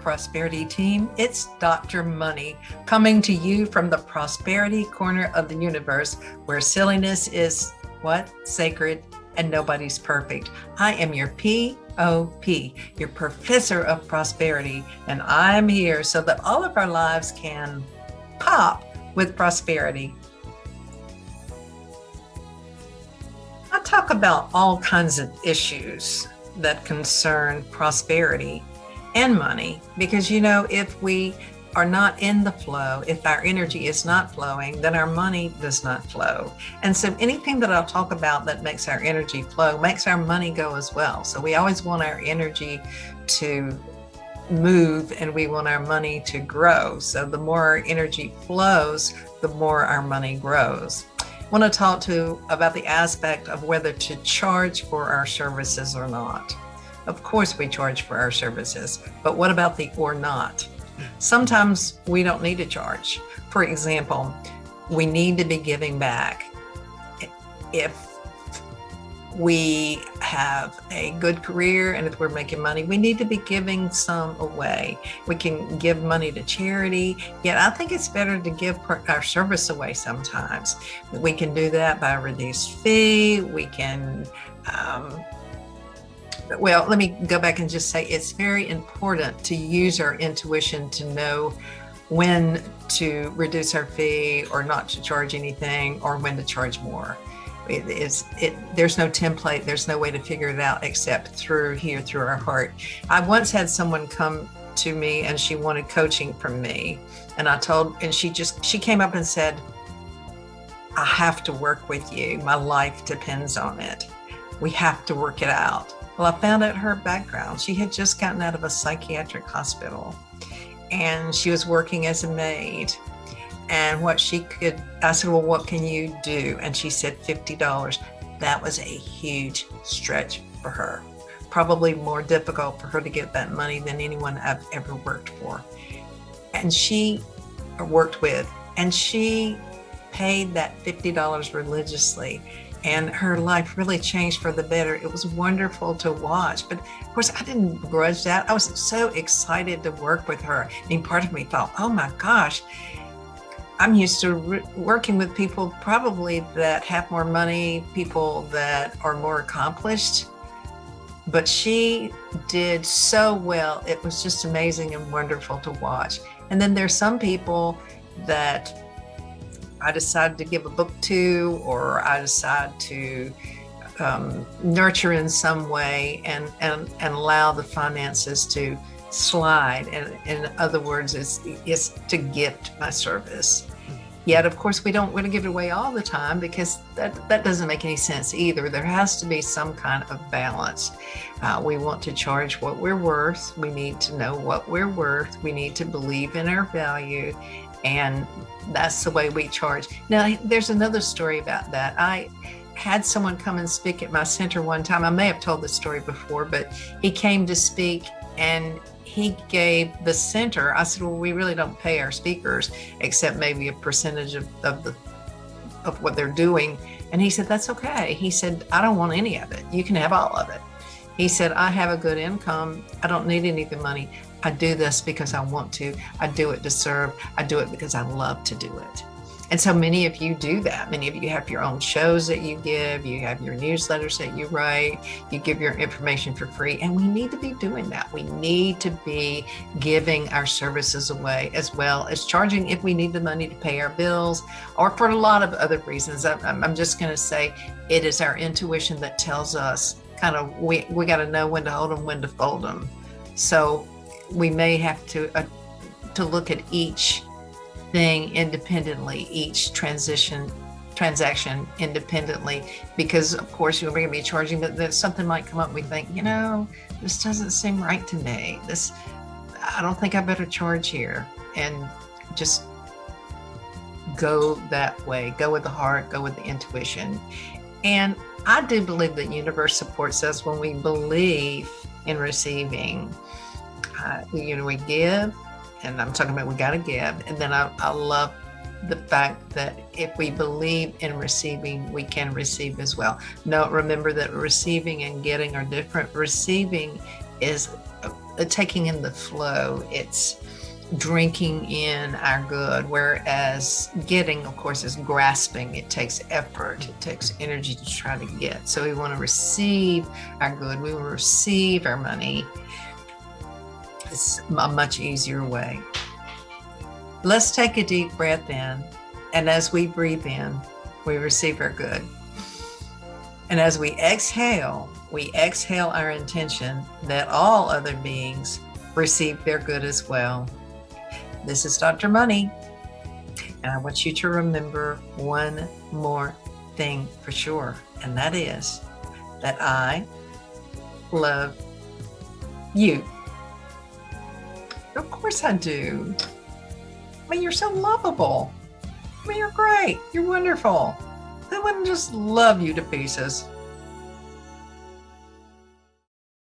prosperity team. It's Dr. Money coming to you from the prosperity corner of the universe where silliness is what? Sacred and nobody's perfect. I am your POP, your professor of prosperity, and I'm here so that all of our lives can pop with prosperity. I talk about all kinds of issues that concern prosperity and money because, if we are not in the flow, if our energy is not flowing, then our money does not flow. And so anything that I'll talk about that makes our energy flow makes our money go as well. So we always want our energy to move and we want our money to grow. So the more our energy flows, the more our money grows. I want to talk about the aspect of whether to charge for our services or not. Of course we charge for our services, but what about the or not? Sometimes we don't need to charge. For example, we need to be giving back. If we have a good career and if we're making money, we need to be giving some away. We can give money to charity, yet I think it's better to give our service away sometimes. We can do that by a reduced fee. We can, let me go back and just say it's very important to use our intuition to know when to reduce our fee or not to charge anything or when to charge more. There's no template, there's no way to figure it out except through our heart. I once had someone come to me and she wanted coaching from me, and she came up and said, I have to work with you. My life depends on it. We have to work it out. Well, I found out her background. She had just gotten out of a psychiatric hospital and she was working as a maid. And I said, well, what can you do? And she said $50. That was a huge stretch for her. Probably more difficult for her to get that money than anyone I've ever worked for. And she paid that $50 religiously. And her life really changed for the better. It was wonderful to watch. But of course, I didn't begrudge that. I was so excited to work with her. I mean, part of me thought, oh my gosh, I'm used to working with people probably that have more money, people that are more accomplished, but she did so well. It was just amazing and wonderful to watch. And then there's some people that I decided to give a book to, or I decide to nurture in some way and allow the finances to slide. And in other words, it's to gift my service. Yet, of course, we don't want to give it away all the time because that doesn't make any sense either. There has to be some kind of balance. We want to charge what we're worth. We need to know what we're worth. We need to believe in our value. And that's the way we charge. Now, there's another story about that. I had someone come and speak at my center one time. I may have told this story before, but he came to speak and he gave the center, I said, well, we really don't pay our speakers except maybe a percentage of what they're doing. And he said, that's okay. He said, I don't want any of it. You can have all of it. He said, I have a good income. I don't need any of the money. I do this because I want to. I do it to serve. I do it because I love to do it. And so many of you do that. Many of you have your own shows that you give. You have your newsletters that you write. You give your information for free. And we need to be doing that. We need to be giving our services away as well as charging if we need the money to pay our bills or for a lot of other reasons. I'm just going to say it is our intuition that tells us kind of we got to know when to hold them, when to fold them. So we may have to look at each thing independently, each transaction independently, because of course you're going to be charging, but something might come up. We think, this doesn't seem right to me. I don't think I better charge here, and just go that way. Go with the heart, go with the intuition. And I do believe that the universe supports us when we believe in receiving. We give, and I'm talking about we got to give. And then I love the fact that if we believe in receiving, we can receive as well. Now, remember that receiving and getting are different. Receiving is taking in the flow. It's drinking in our good, whereas getting, of course, is grasping. It takes effort, it takes energy to try to get. So we want to receive our good, we want to receive our money. It's a much easier way. Let's take a deep breath in, and as we breathe in, we receive our good. And as we exhale our intention that all other beings receive their good as well. This is Dr. Money, and I want you to remember one more thing for sure, and that is that I love you. Of course I do. I mean, you're so lovable. I mean, you're great. You're wonderful. Who wouldn't just love you to pieces?